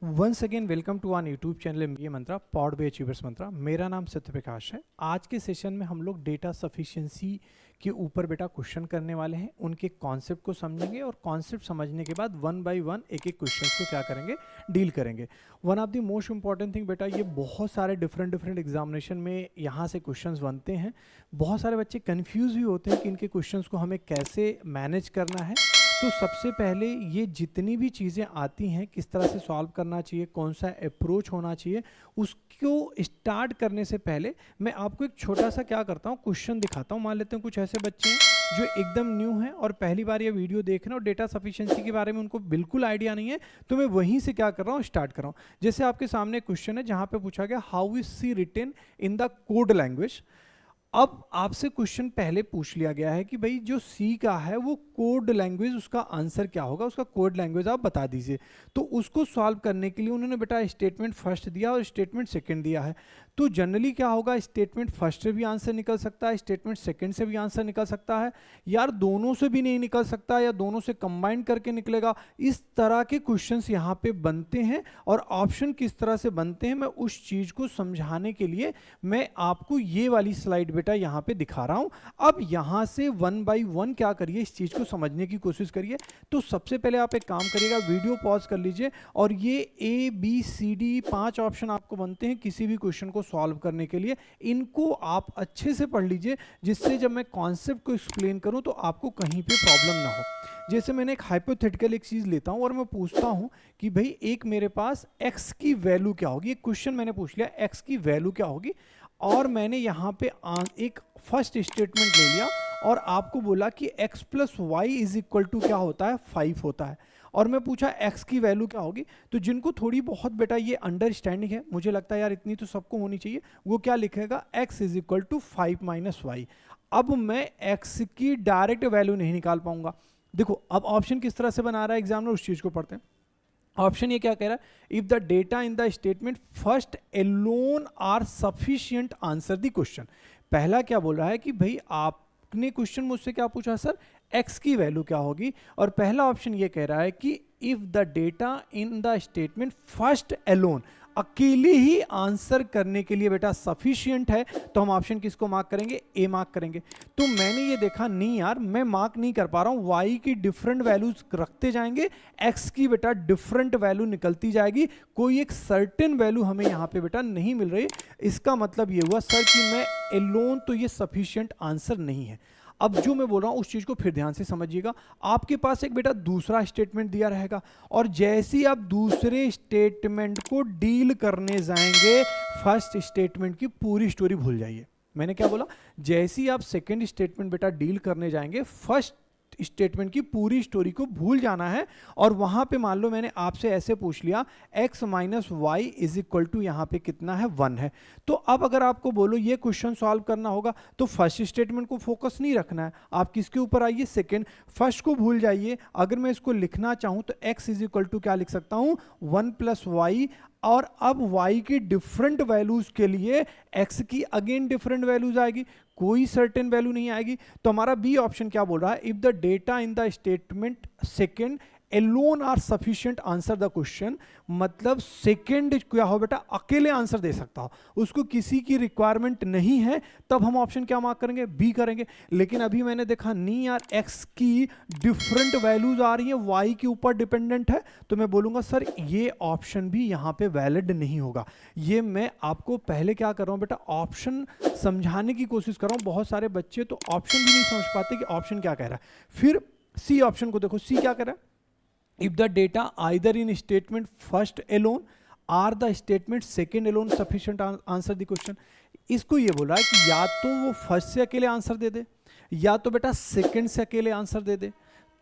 Once again welcome to our YouTube channel MBA Mantra pod by achievers Mantra. मेरा नाम सत्यप्रकाश है। आज के सेशन में हम लोग डेटा सफिशिएंसी के ऊपर बेटा क्वेश्चन करने वाले हैं, उनके कॉन्सेप्ट को समझेंगे और कॉन्सेप्ट समझने के बाद वन बाय वन एक एक क्वेश्चन को क्या करेंगे, डील करेंगे। One of the most important thing बेटा, ये बहुत सारे डिफरेंट एग्जामिनेशन में यहाँ से क्वेश्चंस बनते हैं। बहुत सारे बच्चे कंफ्यूज भी होते हैं कि इनके क्वेश्चंस को हमें कैसे मैनेज करना है। तो सबसे पहले ये जितनी भी चीज़ें आती हैं किस तरह से सॉल्व करना चाहिए, कौन सा अप्रोच होना चाहिए, उसको स्टार्ट करने से पहले मैं आपको एक छोटा सा क्या करता हूँ, क्वेश्चन दिखाता हूँ। मान लेते हैं कुछ ऐसे बच्चे हैं जो एकदम न्यू हैं और पहली बार ये वीडियो देख रहे हैं और डेटा सफिशिएंसी के बारे में उनको बिल्कुल आइडिया नहीं है, तो मैं वहीं से क्या कर रहा हूँ, स्टार्ट कर रहा हूँ। जैसे आपके सामने क्वेश्चन है जहाँ पे पूछा गया how is C written in the code language. अब आपसे क्वेश्चन पहले पूछ लिया गया है कि भाई जो सी का है वो कोड लैंग्वेज, उसका आंसर क्या होगा, उसका कोड लैंग्वेज आप बता दीजिए। तो उसको सॉल्व करने के लिए उन्होंने बेटा स्टेटमेंट फर्स्ट दिया और स्टेटमेंट सेकंड दिया है। तो जनरली क्या होगा, स्टेटमेंट फर्स्ट से भी आंसर निकल सकता है, स्टेटमेंट सेकंड से भी आंसर निकल सकता है, यार दोनों से भी नहीं निकल सकता या दोनों से कंबाइन करके निकलेगा। इस तरह के क्वेश्चंस यहाँ पे बनते हैं और ऑप्शन किस तरह से बनते हैं मैं उस चीज को समझाने के लिए मैं आपको ये वाली स्लाइड बेटा यहाँ पे दिखा रहा हूँ। अब यहाँ से वन बाई वन क्या करिए, इस चीज को समझने की कोशिश करिए। तो सबसे पहले आप एक काम करिएगा, वीडियो पॉज कर लीजिए और ये A B C D 5 option आपको बनते हैं किसी भी क्वेश्चन को सॉल्व करने के लिए। इनको आप अच्छे से पढ़ लीजिए जिससे जब मैं कॉन्सेप्ट को एक्सप्लेन करूं तो आपको कहीं पे प्रॉब्लम ना हो। जैसे मैंने एक हाइपोथेटिकल एक चीज लेता हूं और मैं पूछता हूं कि भाई एक मेरे पास x की वैल्यू क्या होगी। एक क्वेश्चन मैंने पूछ लिया x की वैल्यू क्या होगी और मैंने यहाँ पे एक फर्स्ट स्टेटमेंट ले लिया और आपको बोला कि x plus Y is equal to क्या होता है, 5 होता है। और मैं पूछा x की वैल्यू क्या होगी। तो जिनको थोड़ी बहुत बेटा ये अंडरस्टैंडिंग है, मुझे लगता है यार इतनी तो सबको होनी चाहिए, वो क्या लिखेगा, x is equal to 5 minus Y. अब मैं x की डायरेक्ट वैल्यू नहीं निकाल पाऊंगा। देखो अब ऑप्शन किस तरह से बना रहा है एग्जामिनर, उस चीज को पढ़ते हैं। ऑप्शन ये क्या कह रहा है, if the data in the statement first alone are sufficient answer the question. पहला क्या बोल रहा है कि भाई आपने क्वेश्चन मुझसे क्या पूछा सर, x की वैल्यू क्या होगी, और पहला ऑप्शन ये कह रहा है कि if the data in the statement first alone, अकेले ही आंसर करने के लिए बेटा सफिशिएंट है, तो हम ऑप्शन किसको मार्क करेंगे, ए मार्क करेंगे। तो मैंने ये देखा नहीं यार मैं मार्क नहीं कर पा रहा हूं, वाई की डिफरेंट वैल्यूज रखते जाएंगे, एक्स की बेटा डिफरेंट वैल्यू निकलती जाएगी, कोई एक सर्टेन वैल्यू हमें यहां पे बेटा नहीं मिल रही। इसका मतलब ये हुआ सर कि मैं एलोन, तो ये सफिशिएंट आंसर नहीं है। अब जो मैं बोल रहा हूं उस चीज को फिर ध्यान से समझिएगा। आपके पास एक बेटा दूसरा स्टेटमेंट दिया रहेगा और जैसे ही आप दूसरे स्टेटमेंट को डील करने जाएंगे, फर्स्ट स्टेटमेंट की पूरी स्टोरी भूल जाइए। मैंने क्या बोला, जैसे ही आप सेकंड स्टेटमेंट बेटा डील करने जाएंगे, फर्स्ट स्टेटमेंट की पूरी स्टोरी को भूल जाना है। और वहां पे मान लो मैंने आपसे ऐसे पूछ लिया x minus Y is equal to यहाँ पे कितना है, 1 है। तो अब अगर आपको बोलो ये क्वेश्चन सॉल्व करना होगा तो फर्स्ट स्टेटमेंट को फोकस नहीं रखना है, आप किसके ऊपर आइए, सेकंड। फर्स्ट को भूल जाइए। अगर मैं इसको लिखना चाहूं तो x इज इक्वल टू क्या लिख सकता हूं, 1 प्लस वाई। और अब y की डिफरेंट वैल्यूज के लिए x की अगेन डिफरेंट वैल्यूज आएगी, कोई सर्टेन वैल्यू नहीं आएगी। तो हमारा बी ऑप्शन क्या बोल रहा है, if the data in the statement second alone are sufficient answer the question, मतलब सेकंड क्या हो बेटा, अकेले आंसर दे सकता हो, उसको किसी की रिक्वायरमेंट नहीं है, तब हम ऑप्शन क्या मार्क करेंगे, बी करेंगे। लेकिन अभी मैंने देखा नहीं यार x की डिफरेंट वैल्यूज आ रही है, y के ऊपर डिपेंडेंट है, तो मैं बोलूंगा सर ये ऑप्शन भी यहां पे वैलिड नहीं होगा। ये मैं आपको पहले क्या कर रहा हूं बेटा, ऑप्शन समझाने की कोशिश कर रहा हूं। बहुत सारे बच्चे तो ऑप्शन भी नहीं समझ पाते कि ऑप्शन क्या कह रहा है। फिर सी ऑप्शन को देखो, सी क्या कह रहा है, if the data either in statement first alone or the statement second alone sufficient answer the question। इसको ये बोल रहा है कि या तो वो फर्स्ट से अकेले आंसर दे दे या तो बेटा सेकंड से अकेले आंसर दे दे।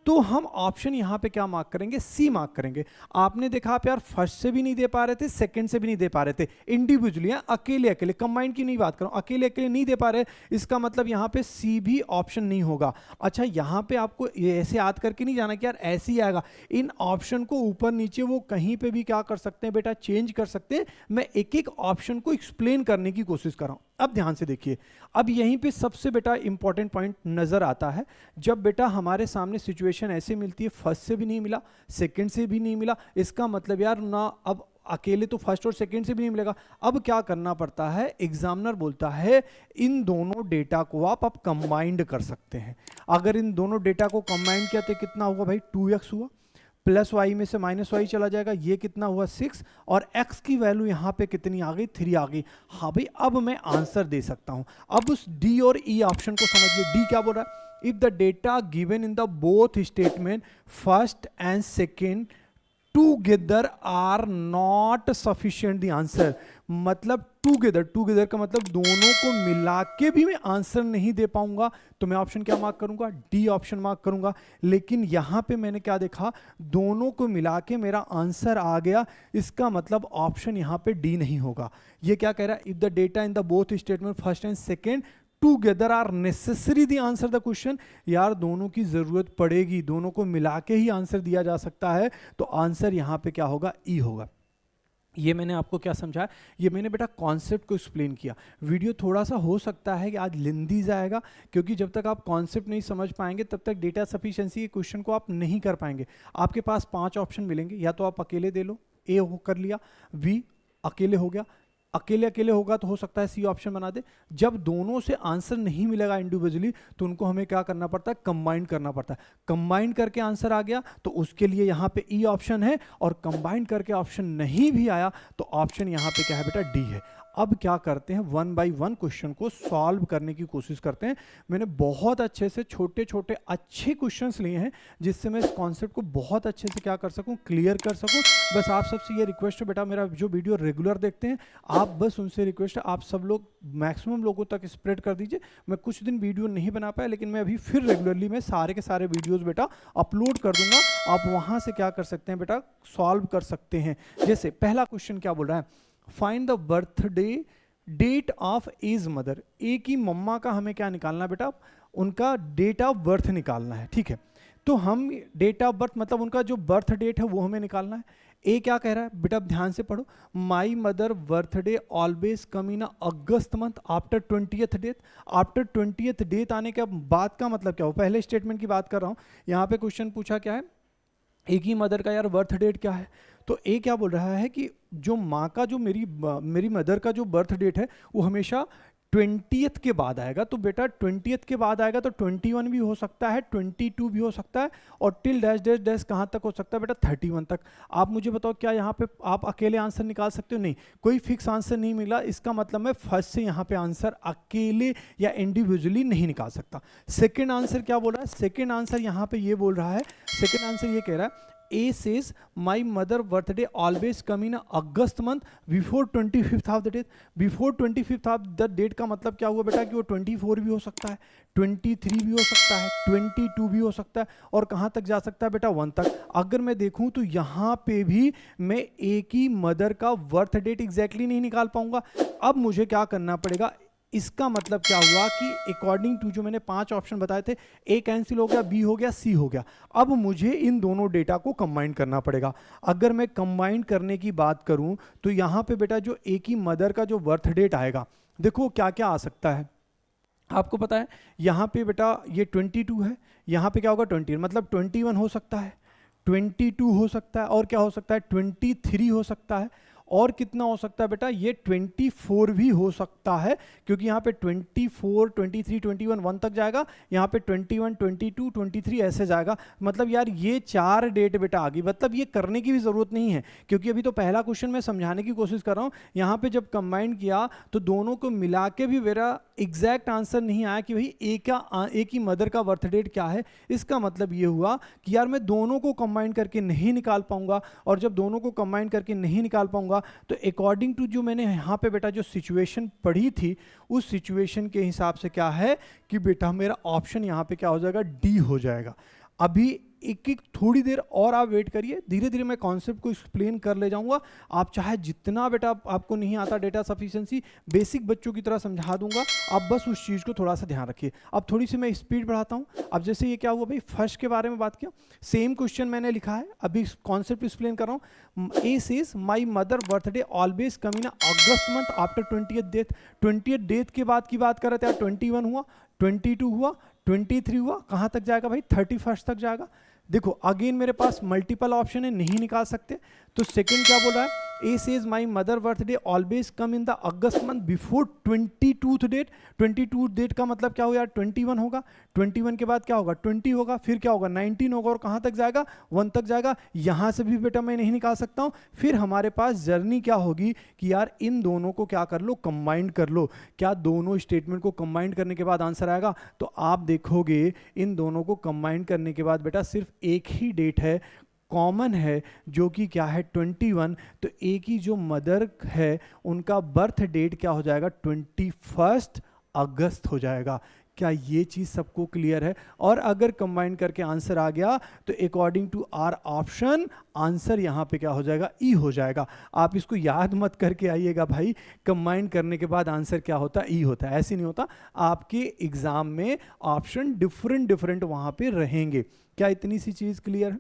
तो हम ऑप्शन यहां पे क्या मार्क करेंगे, सी मार्क करेंगे। आपने देखा आप यार फर्स्ट से भी नहीं दे पा रहे थे, सेकंड से भी नहीं दे पा रहे थे, इंडिविजुअली अकेले अकेले, कंबाइंड की नहीं बात कर रहा हूं, अकेले अकेले नहीं दे पा रहे, इसका मतलब यहां पे सी भी ऑप्शन नहीं होगा। अच्छा यहां पे आपको ऐसे याद करके नहीं जाना कि यार ऐसे ही आएगा, इन ऑप्शन को ऊपर नीचे वो कहीं पे भी क्या कर सकते हैं बेटा, चेंज कर सकते हैं। मैं एक एक ऑप्शन को एक्सप्लेन करने की कोशिश कर रहा हूं। अब ध्यान से देखिए, अब यहीं पे सबसे बेटा इंपॉर्टेंट पॉइंट नजर आता है। जब बेटा हमारे सामने सिचुएशन ऐसे मिलती है, फर्स्ट से भी नहीं मिला, सेकंड से भी नहीं मिला, इसका मतलब यार ना अब अकेले तो फर्स्ट और सेकंड से भी नहीं मिलेगा। अब क्या करना पड़ता है, एग्जामिनर बोलता है इन दोनों डेटा को आप कंबाइंड कर सकते हैं। अगर इन दोनों डेटा को कंबाइंड किया तो कितना हुआ भाई, 2x हुआ, प्लस वाई में से माइनस वाई चला जाएगा, ये कितना हुआ 6, और x की वैल्यू यहाँ पे कितनी आ गई, 3 आ गई। हाँ भाई, अब मैं आंसर दे सकता हूँ। अब उस डी और ई ऑप्शन को समझिए। डी क्या बोल रहा है, if the data given in the both statement first and second together are not sufficient the answer. मतलब टूगेदर का मतलब दोनों को मिला के भी मैं आंसर नहीं दे पाऊंगा, तो मैं ऑप्शन क्या मार्क करूंगा, डी ऑप्शन मार्क करूंगा। लेकिन यहां पे मैंने क्या देखा, दोनों को मिला के मेरा आंसर आ गया, इसका मतलब ऑप्शन यहां पे डी नहीं होगा। ये क्या कह रहा है, if the data in the both statement first and second together are necessary the answer the question. यार दोनों की जरूरत पड़ेगी, दोनों को मिला के ही आंसर दिया जा सकता है, तो आंसर यहां पे क्या होगा, ई होगा। ये मैंने आपको क्या समझाया, ये मैंने बेटा कॉन्सेप्ट को एक्सप्लेन किया। वीडियो थोड़ा सा हो सकता है कि आज लेंदी जाएगा, क्योंकि जब तक आप कॉन्सेप्ट नहीं समझ पाएंगे तब तक डेटा सफिशिएंसी के क्वेश्चन को आप नहीं कर पाएंगे। आपके पास 5 ऑप्शन मिलेंगे, या तो आप अकेले दे लो, ए हो कर लिया, बी अकेले हो गया, अकेले होगा तो हो सकता है सी ऑप्शन बना दे। जब दोनों से आंसर नहीं मिलेगा इंडिविजुअली, तो उनको हमें क्या करना पड़ता है, कंबाइन करना पड़ता है। कंबाइन करके आंसर आ गया तो उसके लिए यहाँ पे ई ऑप्शन है, और कंबाइन करके ऑप्शन नहीं भी आया तो ऑप्शन यहाँ पे क्या है बेटा, डी है। अब क्या करते हैं, 1 बाय 1 क्वेश्चन को सॉल्व करने की कोशिश करते हैं। मैंने बहुत अच्छे से छोटे छोटे अच्छे क्वेश्चंस लिए हैं, जिससे मैं इस कॉन्सेप्ट को बहुत अच्छे से क्या कर सकूं, क्लियर कर सकूं। बस आप सबसे ये रिक्वेस्ट है बेटा, मेरा जो वीडियो रेगुलर देखते हैं आप, बस उनसे रिक्वेस्ट है आप सब लोग मैक्सिमम लोगों तक स्प्रेड कर दीजिए। मैं कुछ दिन वीडियो नहीं बना पाया, लेकिन मैं अभी फिर रेगुलरली मैं सारे के सारे वीडियोज़ बेटा अपलोड कर दूंगा। आप वहाँ से क्या कर सकते हैं बेटा, सॉल्व कर सकते हैं। जैसे पहला क्वेश्चन क्या बोल रहा है, find the birthday date of as mother. A की मम्मा का हमें क्या निकालना है बेटा, उनका डेट ऑफ बर्थ निकालना है। ठीक है, तो हम डेट ऑफ बर्थ मतलब उनका जो बर्थ डेट है वो हमें निकालना है। ए क्या कह रहा है बेटा, ध्यान से पढ़ो, माई mother birthday always come in August month after 20th death. After 20th death आने के बाद का मतलब क्या हो, पहले स्टेटमेंट की बात कर रहा हूँ। यहाँ पे क्वेश्चन पूछा क्या है, ए की मदर का यार बर्थ डेट क्या है, तो ए क्या बोल रहा है कि जो माँ का जो मेरी मदर का जो बर्थ डेट है वो हमेशा 20th के बाद आएगा। तो बेटा 20th के बाद आएगा तो 21 भी हो सकता है, 22 भी हो सकता है, और टिल डैश डैश डैश कहाँ तक हो सकता है बेटा, 31 तक। आप मुझे बताओ क्या यहाँ पे आप अकेले आंसर निकाल सकते हो, नहीं, कोई फिक्स आंसर नहीं मिला। इसका मतलब मैं फर्स्ट से यहाँ पे आंसर अकेले या इंडिविजुअली नहीं निकाल सकता। सेकेंड आंसर क्या बोल रहा है, सेकेंड आंसर यहाँ पे ये बोल रहा है, सेकेंड आंसर ये कह रहा है, A says my mother birthday always come in August month before 25th of the date। before 25th of the date का मतलब क्या हुआ बेटा कि वो 24 भी हो सकता है, 23 भी हो सकता है, 22 भी हो सकता है, और कहाँ तक जा सकता है बेटा, 1 तक। अगर मैं देखूं तो यहाँ पे भी मैं A की मदर का बर्थ डेट एग्जैक्टली नहीं निकाल पाऊंगा। अब मुझे क्या करना पड़ेगा, इसका मतलब क्या हुआ कि अकॉर्डिंग टू जो मैंने 5 ऑप्शन बताए थे, ए कैंसिल हो गया, बी हो गया, सी हो गया। अब मुझे इन दोनों डेटा को कंबाइन करना पड़ेगा। अगर मैं कंबाइन करने की बात करूं तो यहां पे बेटा जो ए की मदर का जो बर्थ डेट आएगा, देखो क्या क्या आ सकता है आपको पता है। यहां पे बेटा ये 22 है, यहां पे क्या होगा 20, मतलब 21 हो सकता है, 22 हो सकता है, और क्या हो सकता है 23 हो सकता है, और कितना हो सकता है बेटा, ये 24 भी हो सकता है, क्योंकि यहाँ पे 24, 23, 21 1 तक जाएगा, यहाँ पे 21, 22, 23 ऐसे जाएगा। मतलब यार ये 4 डेट बेटा आ गई। मतलब ये करने की भी ज़रूरत नहीं है, क्योंकि अभी तो पहला क्वेश्चन मैं समझाने की कोशिश कर रहा हूँ। यहाँ पे जब कंबाइन किया तो दोनों को मिला के भी मेरा एग्जैक्ट आंसर नहीं आया कि भाई ए की मदर का बर्थ डेट क्या है। इसका मतलब ये हुआ कि यार मैं दोनों को कंबाइन करके नहीं निकाल पाऊंगा, और जब दोनों को कंबाइन करके नहीं निकाल पाऊंगा तो अकॉर्डिंग टू जो मैंने यहाँ पे बेटा जो सिचुएशन पढ़ी थी, उस सिचुएशन के हिसाब से क्या है कि बेटा मेरा ऑप्शन यहाँ पे क्या हो जाएगा, डी हो जाएगा। अभी एक एक थोड़ी देर और आप वेट करिए, धीरे धीरे मैं कॉन्सेप्ट को एक्सप्लेन कर ले जाऊंगा। आप चाहे जितना बेटा आपको नहीं आता डेटा सफिशिएंसी, बेसिक बच्चों की तरह समझा दूंगा, आप बस उस चीज़ को थोड़ा सा ध्यान रखिए। अब थोड़ी सी मैं स्पीड बढ़ाता हूँ। अब जैसे ये क्या हुआ भाई, फर्स्ट के बारे में बात किया, सेम क्वेश्चन मैंने लिखा है, अभी कॉन्सेप्ट एक्सप्लेन कर रहा हूँ। A says my mother birthday always come in August month after 20th date. 20th date के बाद की बात कर रहे थे, 21 हुआ, 22 हुआ, 23 हुआ, कहाँ तक जाएगा भाई, 31 तक जाएगा। देखो अगेन मेरे पास मल्टीपल ऑप्शन है, नहीं निकाल सकते, तो सेकंड क्या बोल रहा है, A says my mother birthday always come in the August month before 22th date. 22 date का मतलब क्या हो यार, 21 होगा, 21 के बाद क्या होगा, 20 होगा, फिर क्या होगा, 19 होगा, और कहाँ तक जाएगा, 1 तक जाएगा। यहाँ से भी बेटा मैं नहीं निकाल सकता हूँ। फिर हमारे पास जर्नी क्या होगी कि यार इन दोनों को क्या कर लो, कंबाइंड कर लो। क्या दोनों स्टेटमेंट को कंबाइंड करने के बाद आंसर आएगा, तो आप देखोगे इन दोनों को कंबाइंड करने के बाद बेटा सिर्फ एक ही डेट है कॉमन है, जो कि क्या है 21। तो एक ही जो मदर है उनका बर्थ डेट क्या हो जाएगा, 21 अगस्त हो जाएगा। क्या ये चीज़ सबको क्लियर है? और अगर कंबाइन करके आंसर आ गया तो according to our option answer यहाँ पे क्या हो जाएगा, ई हो जाएगा। आप इसको याद मत करके आइएगा भाई, कंबाइन करने के बाद आंसर क्या होता है, ई होता है, ऐसे नहीं होता। आपके एग्जाम में ऑप्शन डिफरेंट वहाँ पे रहेंगे। क्या इतनी सी चीज़ क्लियर है?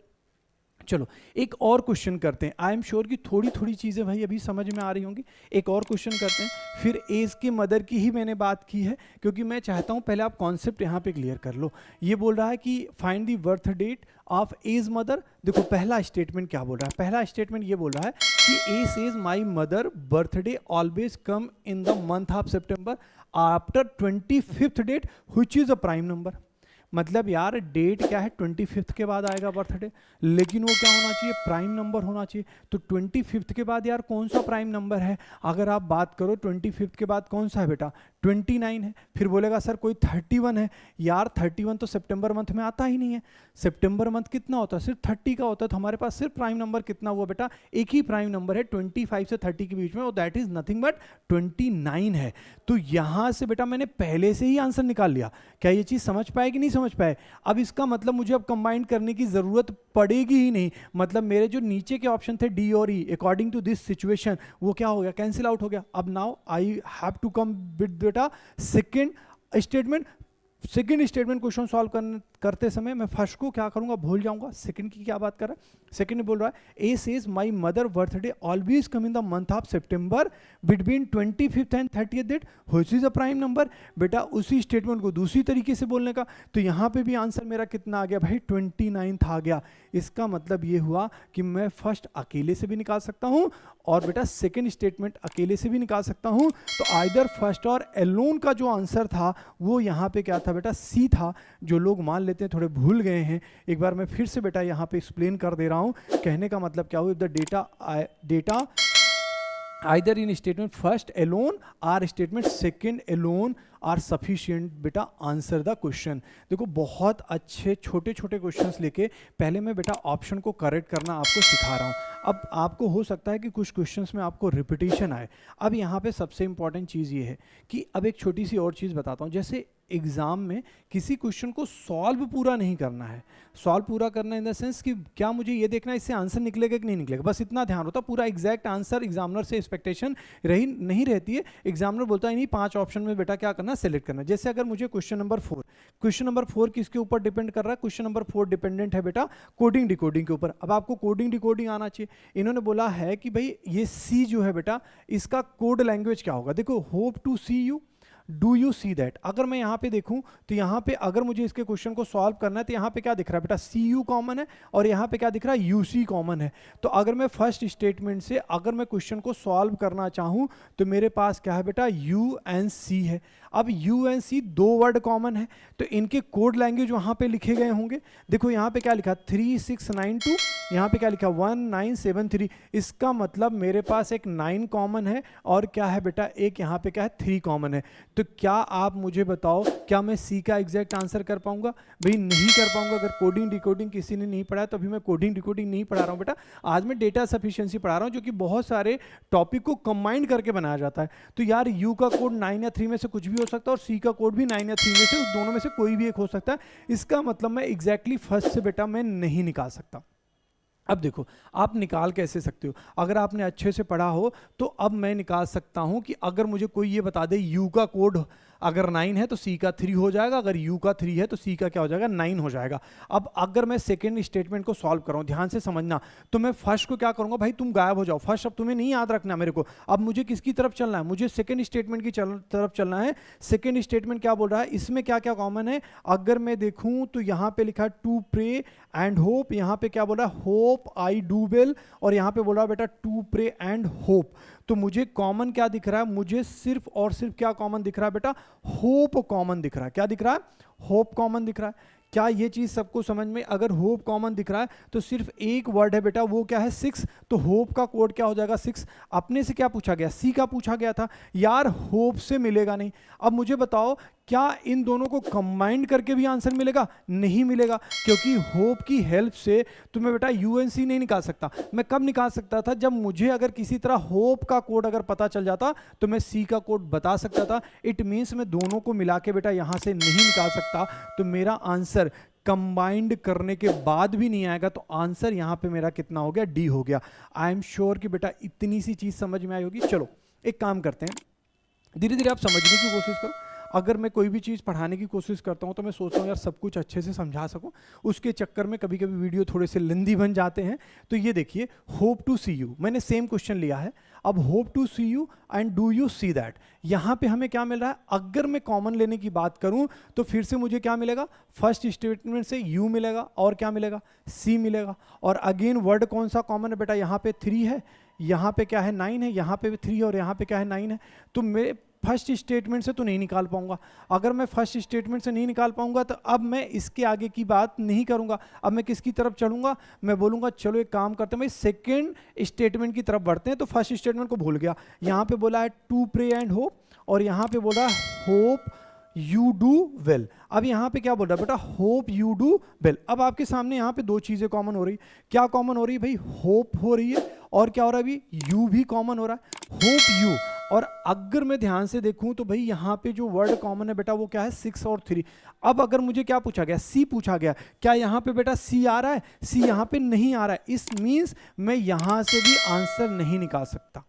चलो एक और क्वेश्चन करते हैं। आई एम श्योर कि थोड़ी थोड़ी चीज़ें भाई अभी समझ में आ रही होंगी। एक और क्वेश्चन करते हैं, फिर एज के मदर की ही मैंने बात की है, क्योंकि मैं चाहता हूं पहले आप कॉन्सेप्ट यहाँ पे क्लियर कर लो। ये बोल रहा है कि find the birth date of as mother. देखो पहला स्टेटमेंट क्या बोल रहा है, पहला स्टेटमेंट ये बोल रहा है कि A says my mother birthday always come in the month of September after 25th date which is a prime number. मतलब यार डेट क्या है, 25th के बाद आएगा बर्थडे, लेकिन वो क्या होना चाहिए, प्राइम नंबर होना चाहिए। तो 25th के बाद यार कौन सा प्राइम नंबर है? अगर आप बात करो 25th के बाद कौन सा है बेटा, 29 है। फिर बोलेगा सर कोई 31 है। यार 31 तो सितंबर मंथ में आता ही नहीं है। सितंबर मंथ कितना होता है, सिर्फ 30 का होता है। तो हमारे पास सिर्फ प्राइम नंबर कितना हुआ बेटा, एक ही प्राइम नंबर है 25 से 30 के बीच में, और दैट इज नथिंग बट 29 है। तो यहां से बेटा मैंने पहले से ही आंसर निकाल लिया। क्या ये चीज समझ पाए कि नहीं समझ पाए? अब इसका मतलब मुझे अब कंबाइन करने की जरूरत पड़ेगी ही नहीं। मतलब मेरे जो नीचे के ऑप्शन थे डी और E, according to this situation, वो क्या हो गया, कैंसिल आउट हो गया। अब now I have to come with बेटा second statement. Second statement question solve करते समय मैं फर्स्ट को क्या करूंगा, भूल जाऊंगा। सेकंड की क्या बात कर रहा है, सेकंड बोल रहा है A says my mother birthday always come in the month of September between 25th and 30th date which is a prime number. बेटा उसी स्टेटमेंट को दूसरी तरीके से बोलने का, तो यहाँ पे भी आंसर मेरा कितना आ गया भाई, 29 आ गया। इसका मतलब ये हुआ कि मैं फर्स्ट अकेले से भी निकाल सकता हूँ और बेटा सेकेंड स्टेटमेंट अकेले से भी निकाल सकता हूँ। तो आइदर फर्स्ट और एलोन का जो आंसर था वो यहाँ पे क्या था बेटा, सी था। जो लोग मान लेते हैं थोड़े भूल गए हैं, एक बार मैं फिर से बेटा यहाँ पे एक्सप्लेन कर दे रहा हूँ। कहने का मतलब क्या हुआ, the data either in statement first alone or statement second alone are sufficient बेटा आंसर द क्वेश्चन। देखो बहुत अच्छे छोटे छोटे क्वेश्चंस लेके पहले मैं बेटा ऑप्शन को करेक्ट करना आपको सिखा रहा हूँ। अब आपको हो सकता है कि कुछ क्वेश्चंस में आपको रिपीटेशन आए। अब यहाँ पे सबसे इंपॉर्टेंट चीज़ ये है कि अब एक छोटी सी और चीज़ बताता हूँ। जैसे एग्जाम में किसी क्वेश्चन को सॉल्व पूरा नहीं करना है, सॉल्व पूरा करना इन द सेंस कि क्या मुझे ये देखना है इससे आंसर निकलेगा कि नहीं निकलेगा, बस इतना ध्यान होता। पूरा एग्जैक्ट आंसर एग्जामिनर से एक्सपेक्टेशन नहीं रहती है। एग्जामिनर बोलता है नहीं 5 ऑप्शन में बेटा क्या करना, सेलेक्ट करना। जैसे अगर मुझे क्वेश्चन नंबर 4 किसके ऊपर डिपेंड कर रहा है, क्वेश्चन नंबर 4 डिपेंडेंट है बेटा कोडिंग डिकोडिंग के ऊपर। अब आपको कोडिंग डिकोडिंग आना चाहिए। इन्होंने बोला है कि भाई ये सी जो है बेटा इसका कोड लैंग्वेज क्या होगा। देखो hope to see you, do you see that. अगर मैं यहाँ पे देखूँ तो यहाँ पे अगर मुझे इसके क्वेश्चन को सॉल्व करना है तो यहाँ पे क्या दिख रहा है बेटा, सी यू कॉमन है और यहाँ पे क्या दिख रहा है, यू सी कॉमन है। तो अगर मैं फर्स्ट स्टेटमेंट से अगर मैं क्वेश्चन को सॉल्व करना चाहूँ तो मेरे पास क्या है बेटा, यू एंड सी है। अब you and see 2 word common है तो इनके कोड लैंग्वेज वहाँ पे लिखे गए होंगे। देखो यहाँ पे क्या लिखा 3692, यहाँ पे क्या लिखा 1973। इसका मतलब मेरे पास एक 9 कॉमन है और क्या है बेटा एक यहाँ पे क्या है 3 कॉमन है। तो तो क्या आप मुझे बताओ, क्या मैं सी का एग्जैक्ट आंसर कर पाऊंगा? भाई नहीं कर पाऊंगा। अगर कोडिंग डिकोडिंग किसी ने नहीं पढ़ा है तो अभी मैं कोडिंग डिकोडिंग नहीं पढ़ा रहा हूँ बेटा, आज मैं डेटा सफिशिएंसी पढ़ा रहा हूँ, जो कि बहुत सारे टॉपिक को कंबाइन करके बनाया जाता है। तो यार यू का कोड 9 या 3 में से कुछ भी हो सकता है, और सी का कोड भी 9 या 3 में से, उस दोनों में से कोई भी एक हो सकता है। इसका मतलब मैं एग्जैक्टली फर्स्ट से बेटा मैं नहीं निकाल सकता। अब देखो आप निकाल कैसे सकते हो, अगर आपने अच्छे से पढ़ा हो तो अब मैं निकाल सकता हूं कि अगर मुझे कोई ये बता दे यू का कोड अगर 9 है तो सी का 3 हो जाएगा, अगर यू का 3 है तो सी का क्या हो जाएगा, 9 हो जाएगा। अब अगर मैं सेकेंड स्टेटमेंट को सॉल्व कर रहा हूं, ध्यान से समझना, तो मैं फर्स्ट को क्या करूंगा, भाई तुम गायब हो जाओ, फर्स्ट अब तुम्हें नहीं याद रखना मेरे को, अब मुझे किसकी तरफ चलना है, मुझे सेकेंड स्टेटमेंट की तरफ चलना है। सेकेंड स्टेटमेंट क्या बोल रहा है, इसमें क्या क्या कॉमन है, अगर मैं देखूं तो यहां पे लिखा है टू प्रे एंड होप, यहां पे क्या बोल रहा है, होप आई डू वेल, और यहां पे बोल रहा है बेटा टू प्रे एंड होप। तो मुझे कॉमन क्या दिख रहा है, मुझे सिर्फ और सिर्फ क्या कॉमन दिख रहा है बेटा, होप कॉमन दिख रहा है। क्या दिख रहा है, होप कॉमन दिख रहा है। क्या ये चीज सबको समझ में, अगर होप कॉमन दिख रहा है तो सिर्फ एक वर्ड है बेटा, वो क्या है 6, तो होप का कोड क्या हो जाएगा 6। अपने से क्या पूछा गया, सी का पूछा गया था, यार होप से मिलेगा नहीं। अब मुझे बताओ क्या इन दोनों को कंबाइंड करके भी आंसर मिलेगा, नहीं मिलेगा, क्योंकि होप की हेल्प से तुम्हें बेटा यूएनसी नहीं निकाल सकता। मैं कब निकाल सकता था, जब मुझे अगर किसी तरह होप का कोड अगर पता चल जाता तो मैं सी का कोड बता सकता था। इट मींस मैं दोनों को मिला के बेटा यहां से नहीं निकाल सकता, तो मेरा आंसर कंबाइंड करने के बाद भी नहीं आएगा। तो आंसर यहां पे मेरा कितना हो गया, डी हो गया। आई एम श्योर कि बेटा इतनी सी चीज समझ में आई होगी। चलो एक काम करते हैं, धीरे धीरे आप समझने की कोशिश करो। अगर मैं कोई भी चीज़ पढ़ाने की कोशिश करता हूं तो मैं सोचता हूं यार सब कुछ अच्छे से समझा सकूं, उसके चक्कर में कभी कभी वीडियो थोड़े से लेंदी बन जाते हैं। तो ये देखिए, होप टू सी यू, मैंने सेम क्वेश्चन लिया है। अब hope to see you and do you see that, यहां पे हमें क्या मिल रहा है, अगर मैं कॉमन लेने की बात करूं तो फिर से मुझे क्या मिलेगा, फर्स्ट स्टेटमेंट से यू मिलेगा और क्या मिलेगा, सी मिलेगा। और अगेन वर्ड कौन सा कॉमन है बेटा, यहां पे 3 है, यहां पे क्या है 9 है, यहां पे भी 3 है और यहां पे क्या है 9 है। तो मैं फर्स्ट स्टेटमेंट से तो नहीं निकाल पाऊंगा। अगर मैं फर्स्ट स्टेटमेंट से नहीं निकाल पाऊंगा तो अब मैं इसके आगे की बात नहीं करूंगा। अब मैं किसकी तरफ चलूंगा, मैं बोलूंगा चलो एक काम करते हैं, मैं सेकेंड स्टेटमेंट की तरफ बढ़ते हैं। तो फर्स्ट स्टेटमेंट को भूल गया, यहां पे बोला है टू प्रे एंड होप, और यहां पे बोला होप यू डू वेल। अब यहां पे क्या बोल रहा है बेटा, होप यू डू वेल। अब आपके सामने यहां पे दो चीजें कॉमन हो रही, क्या कॉमन हो रही है भाई, होप हो रही है और क्या हो रहा है अभी, यू भी कॉमन हो रहा है, होप यू। और अगर मैं ध्यान से देखूं तो भाई यहां पे जो वर्ड कॉमन है बेटा वो क्या है 6 और 3। अब अगर मुझे क्या पूछा गया, सी पूछा गया, क्या यहां पे बेटा सी आ रहा है, सी यहां पे नहीं आ रहा है। इस मींस मैं यहां से भी आंसर नहीं निकाल सकता।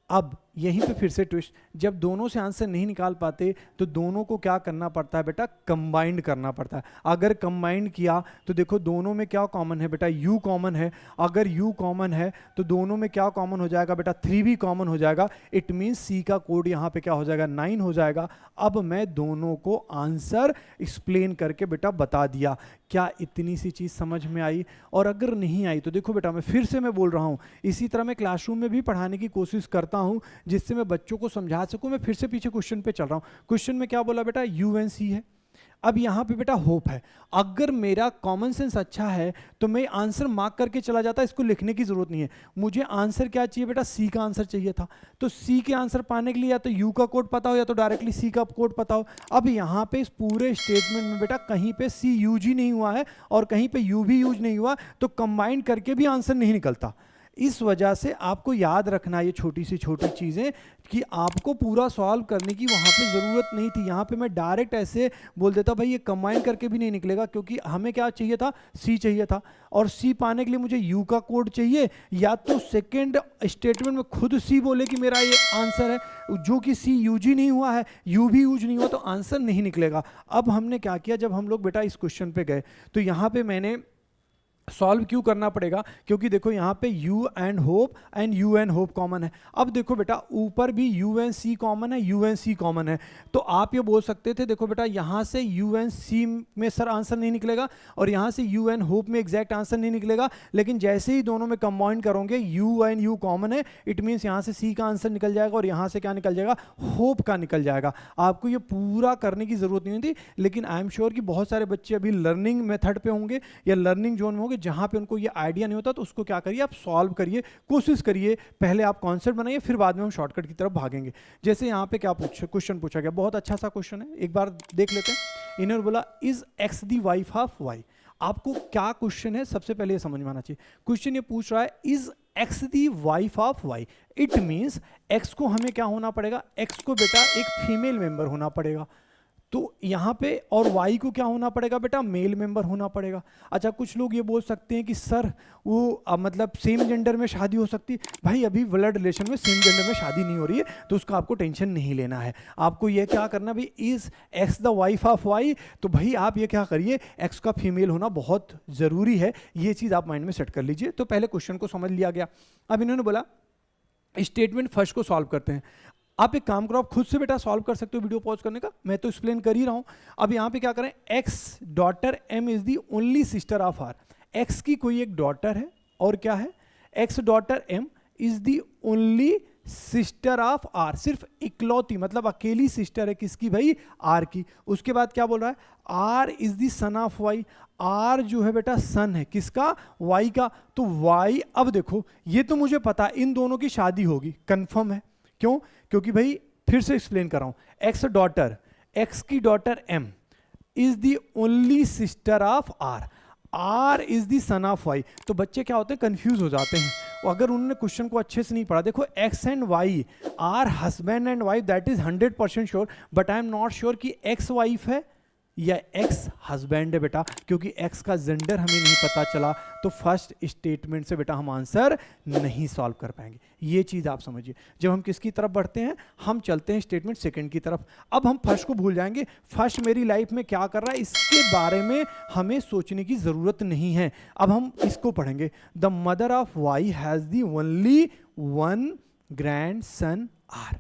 अब यहीं पे फिर से ट्विस्ट, जब दोनों से आंसर नहीं निकाल पाते तो दोनों को क्या करना पड़ता है बेटा, कंबाइंड करना पड़ता है। अगर कंबाइंड किया तो देखो दोनों में क्या कॉमन है बेटा, यू कॉमन है। अगर यू कॉमन है तो दोनों में क्या कॉमन हो जाएगा बेटा, 3 भी कॉमन हो जाएगा। इट मींस सी का कोड यहाँ पे क्या हो जाएगा, 9 हो जाएगा। अब मैं दोनों को आंसर एक्सप्लेन करके बेटा बता दिया। क्या इतनी सी चीज समझ में आई? और अगर नहीं आई तो देखो बेटा, मैं फिर से मैं बोल रहा हूं, इसी तरह मैं क्लासरूम में भी पढ़ाने की कोशिश करता हूं जिससे मैं बच्चों को समझा सकूं। मैं फिर से पीछे क्वेश्चन पे चल रहा हूं। क्वेश्चन में क्या बोला बेटा, यूएनसी है। अब यहां पे बेटा होप है। अगर मेरा कॉमन सेंस अच्छा है तो मैं आंसर मार्क करके चला जाता, इसको लिखने की जरूरत नहीं है। मुझे आंसर क्या चाहिए बेटा, सी का आंसर चाहिए था। तो सी के आंसर पाने के लिए या तो यू का कोड पता हो या तो डायरेक्टली सी का कोड पता हो। अब यहां पे इस पूरे स्टेटमेंट में बेटा कहीं पे सी यूज ही नहीं हुआ है और कहीं पे यू भी यूज नहीं हुआ, तो कंबाइन करके भी आंसर नहीं निकलता। इस वजह से आपको याद रखना ये छोटी सी छोटी चीज़ें कि आपको पूरा सॉल्व करने की वहाँ पे ज़रूरत नहीं थी। यहाँ पे मैं डायरेक्ट ऐसे बोल देता भाई ये कंबाइन करके भी नहीं निकलेगा, क्योंकि हमें क्या चाहिए था, सी चाहिए था। और सी पाने के लिए मुझे यू का कोड चाहिए, या तो सेकेंड स्टेटमेंट में खुद सी बोले कि मेरा ये आंसर है, जो कि सी यूज ही नहीं हुआ है, यू भी यूज नहीं हुआ, तो आंसर नहीं निकलेगा। अब हमने क्या किया, जब हम लोग बेटा इस क्वेश्चन पे गए तो यहाँ पे मैंने सॉल्व क्यों करना पड़ेगा, क्योंकि देखो यहाँ पे यू एंड होप कॉमन है। अब देखो बेटा ऊपर भी यू एंड सी कॉमन है, यू एंड सी कॉमन है। तो आप ये बोल सकते थे देखो बेटा यहाँ से यू एंड सी में सर आंसर नहीं निकलेगा और यहाँ से यू एंड होप में एग्जैक्ट आंसर नहीं निकलेगा, लेकिन जैसे ही दोनों में कंबाइन करोगे यू एंड यू कॉमन है, इट मीन्स यहाँ से सी का आंसर निकल जाएगा और यहाँ से क्या निकल जाएगा, होप का निकल जाएगा। आपको ये पूरा करने की जरूरत नहीं होती, लेकिन आई एम श्योर कि बहुत सारे बच्चे अभी लर्निंग मेथड पे होंगे या लर्निंग जोन में होंगे होंगे जहां पे उनको ये आइडिया नहीं होता, तो उसको क्या करिए, आप सॉल्व करिए, कोशिश करिए, पहले आप कॉन्सेप्ट बनाइए, फिर बाद में हम शॉर्टकट की तरफ भागेंगे। जैसे यहाँ पे क्या क्वेश्चन पूछा गया, बहुत अच्छा सा क्वेश्चन है, एक बार देख लेते हैं। इन्होंने बोला is X the wife of Y. आपको क्या क्वेश्चन है सबसे पहले ये समझ में आना चाहिए। क्वेश्चन ये पूछ रहा है is X the wife of Y, it means X को हमें क्या होना पड़ेगा, एक्स को बेटा एक फीमेल मेंबर होना पड़ेगा, तो यहाँ पे, और वाई को क्या होना पड़ेगा बेटा, मेल मेंबर होना पड़ेगा। अच्छा, कुछ लोग ये बोल सकते हैं कि सर वो मतलब सेम जेंडर में शादी हो सकती है। भाई अभी ब्लड रिलेशन में सेम जेंडर में शादी नहीं हो रही है, तो उसका आपको टेंशन नहीं लेना है। आपको ये क्या करना भाई, is X the wife of Y, तो भाई आप ये क्या करिए, एक्स का फीमेल होना बहुत ज़रूरी है, ये चीज़ आप माइंड में सेट कर लीजिए। तो पहले क्वेश्चन को समझ लिया गया। अब इन्होंने बोला स्टेटमेंट फर्स्ट को सॉल्व करते हैं। आप एक काम करो, आप खुद से बेटा सॉल्व कर सकते हो वीडियो पॉज करने का, मैं तो एक्सप्लेन कर ही रहा हूं। अब यहां पे क्या करें, X daughter M is the only sister of R. X की कोई एक डॉटर है और क्या है, X daughter M is the only sister of R, सिर्फ इकलौती मतलब अकेली सिस्टर है किसकी भाई, आर की। उसके बाद क्या बोल रहा है, R is the son of Y, R जो है बेटा सन है किसका, वाई का। तो वाई, अब देखो ये तो मुझे पता इन दोनों की शादी होगी, कंफर्म है। क्यों, क्योंकि भाई फिर से एक्सप्लेन कर रहा हूं, एक्स डॉटर, एक्स की daughter M is the only sister of R, R is the son of Y. तो बच्चे क्या होते हैं, कंफ्यूज हो जाते हैं, और अगर उन्होंने क्वेश्चन को अच्छे से नहीं पढ़ा। देखो X and Y are husband and wife, that is 100% sure, but I am not sure कि एक्स वाइफ है या एक्स हस्बैंड है बेटा, क्योंकि एक्स का जेंडर हमें नहीं पता चला, तो फर्स्ट स्टेटमेंट से बेटा हम आंसर नहीं सॉल्व कर पाएंगे। ये चीज़ आप समझिए। जब हम किसकी तरफ बढ़ते हैं, हम चलते हैं स्टेटमेंट सेकंड की तरफ। अब हम फर्स्ट को भूल जाएंगे, फर्स्ट मेरी लाइफ में क्या कर रहा है इसके बारे में हमें सोचने की ज़रूरत नहीं है। अब हम इसको पढ़ेंगे, the mother of Y has the only one grandson R.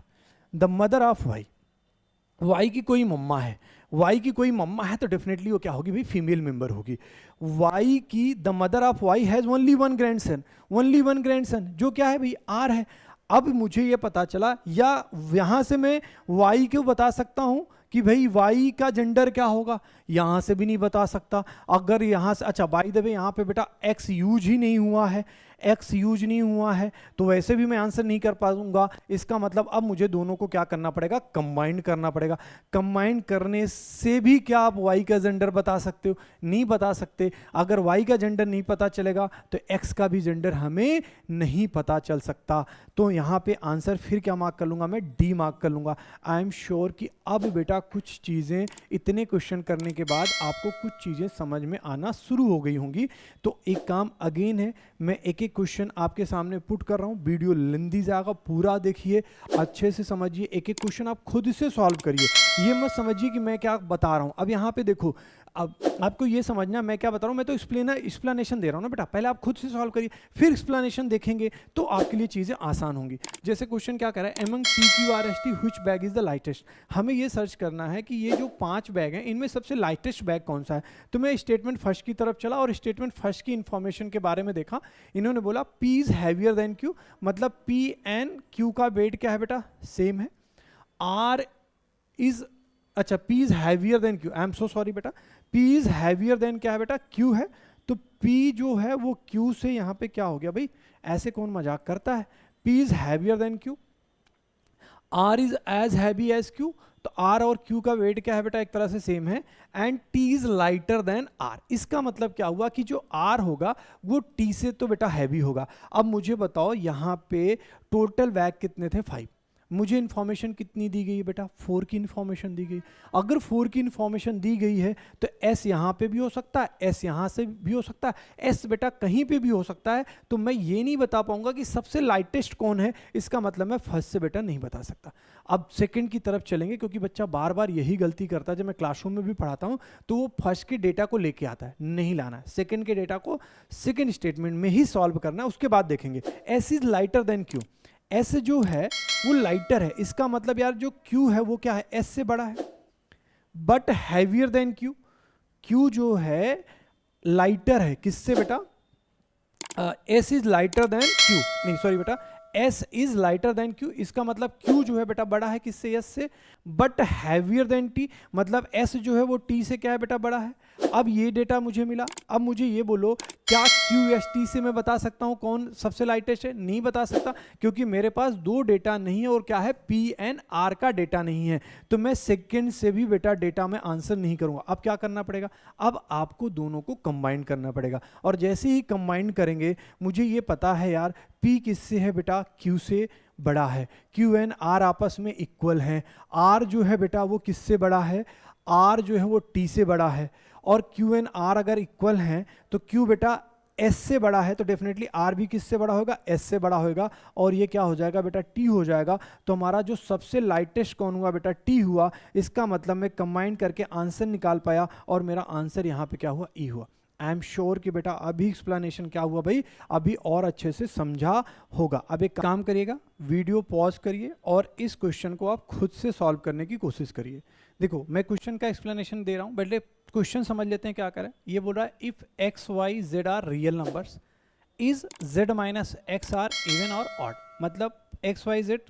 The mother of Y, Y की कोई मम्मा है, वाई की कोई मम्मा है तो डेफिनेटली वो क्या होगी भाई, फीमेल मेंबर होगी। वाई की, the mother of Y has only one grandson, only one grandson जो क्या है भाई, आर है। अब मुझे ये पता चला, या यहां से मैं वाई को बता सकता हूं कि भाई वाई का जेंडर क्या होगा, यहां से भी नहीं बता सकता। अगर यहां से, अच्छा बाय द वे यहां पे बेटा एक्स यूज ही नहीं हुआ है, एक्स यूज नहीं हुआ है, तो वैसे भी मैं आंसर नहीं कर पाऊंगा। इसका मतलब अब मुझे दोनों को क्या करना पड़ेगा, कंबाइन करना पड़ेगा। कंबाइन करने से भी क्या आप वाई का जेंडर बता सकते हो, नहीं बता सकते। अगर वाई का जेंडर नहीं पता चलेगा तो एक्स का भी जेंडर हमें नहीं पता चल सकता। तो यहाँ पे आंसर फिर क्या मार्क कर लूंगा, मैं डी मार्क कर लूंगा। आई एम श्योर कि अब बेटा कुछ चीज़ें, इतने क्वेश्चन करने के बाद आपको कुछ चीज़ें समझ में आना शुरू हो गई होंगी। तो एक काम अगेन है, मैं एक एक क्वेश्चन आपके सामने पुट कर रहा हूँ, वीडियो लेंदी जाएगा, पूरा देखिए, अच्छे से समझिए, एक एक क्वेश्चन आप खुद से सॉल्व करिए। ये मत समझिए कि मैं क्या बता रहा हूँ। अब यहाँ पे देखो, अब आपको ये समझना मैं क्या बता रहा हूँ, मैं तो एक्सप्लेनेशन दे रहा हूँ ना बेटा, पहले आप खुद से सॉल्व करिए, फिर एक्सप्लेनेशन देखेंगे तो आपके लिए चीज़ें आसान होंगी। जैसे क्वेश्चन क्या कह रहा है, among PQRST which bag is the lightest. हमें ये सर्च करना है कि ये जो 5 बैग हैं इनमें सबसे लाइटेस्ट बैग कौन सा है। तो मैं स्टेटमेंट फर्स्ट की तरफ चला और स्टेटमेंट फर्स्ट की इंफॉर्मेशन के बारे में देखा। इन्होंने बोला P is heavier than Q, मतलब P एंड Q का वेट क्या है बेटा, सेम है। R इज, अच्छा P is heavier than Q, I am so sorry बेटा, P इज हैवियर देन क्या है बेटा, Q है। तो P जो है वो Q से यहाँ पे क्या हो गया भाई, ऐसे कौन मजाक करता है। P is heavier than Q, R is as heavy as Q, तो R और Q का वेट क्या है बेटा, एक तरह से सेम है। And T is lighter than R, इसका मतलब क्या हुआ कि जो R होगा वो T से तो बेटा हैवी होगा। अब मुझे बताओ यहाँ पे टोटल बैग कितने थे, 5। मुझे इन्फॉर्मेशन कितनी दी गई है बेटा, 4 की इन्फॉर्मेशन दी गई। अगर 4 की इन्फॉर्मेशन दी गई है तो S यहाँ पे भी हो सकता है, S यहाँ से भी हो सकता है, S बेटा कहीं पे भी हो सकता है। तो मैं ये नहीं बता पाऊंगा कि सबसे लाइटेस्ट कौन है, इसका मतलब मैं फर्स्ट से बेटा नहीं बता सकता। अब सेकंड की तरफ चलेंगे, क्योंकि बच्चा बार बार यही गलती करता है। जब मैं क्लासरूम में भी पढ़ाता हूँ तो वो फर्स्ट के डेटा को लेके आता है, नहीं लाना है। सेकंड के डेटा को सेकंड स्टेटमेंट में ही सॉल्व करना है, उसके बाद देखेंगे। S is lighter then Q, S जो है वो लाइटर है, इसका मतलब यार जो Q है वो क्या है, S से बड़ा है। But heavier than Q, Q जो है लाइटर है किससे बेटा, S is lighter then Q, नहीं सॉरी बेटा, S is lighter then Q, इसका मतलब Q जो है बेटा बड़ा है किससे, S से। बट हैवियर देन T, मतलब S जो है वो T से क्या है बेटा, बड़ा है। अब ये डेटा मुझे मिला। अब मुझे ये बोलो क्या QST से मैं बता सकता हूँ कौन सबसे लाइटेस्ट है? नहीं बता सकता, क्योंकि मेरे पास दो डेटा नहीं है और क्या है, PNR का डेटा नहीं है। तो मैं सेकंड से भी बेटा डेटा में आंसर नहीं करूंगा। अब क्या करना पड़ेगा, अब आपको दोनों को कंबाइन करना पड़ेगा, और जैसे ही कंबाइन करेंगे मुझे ये पता है यार P किससे है बेटा, Q से बड़ा है, Q एंड R आपस में इक्वल हैं, R जो है बेटा वो किससे बड़ा है, R जो है वो T से बड़ा है, और Q एंड R अगर इक्वल हैं तो Q बेटा S से बड़ा है, तो डेफिनेटली R भी किससे बड़ा होगा, S से बड़ा होगा, और ये क्या हो जाएगा बेटा, T हो जाएगा। तो हमारा जो सबसे लाइटेस्ट कौन हुआ बेटा, T हुआ। इसका मतलब मैं कंबाइन करके आंसर निकाल पाया, और मेरा आंसर यहाँ पे क्या हुआ, E हुआ। आई एम श्योर कि बेटा अभी एक्सप्लेनेशन क्या हुआ भाई, अभी और अच्छे से समझा होगा। अब एक काम करिएगा, वीडियो पॉज करिए और इस क्वेश्चन को आप खुद से सॉल्व करने की कोशिश करिए। देखो मैं क्वेश्चन का एक्सप्लेनेशन दे रहा हूँ, पहले क्वेश्चन समझ लेते हैं क्या करें। ये बोल रहा है if X Y Z are real numbers is Z minus X are even or odd. मतलब एक्स वाई जेड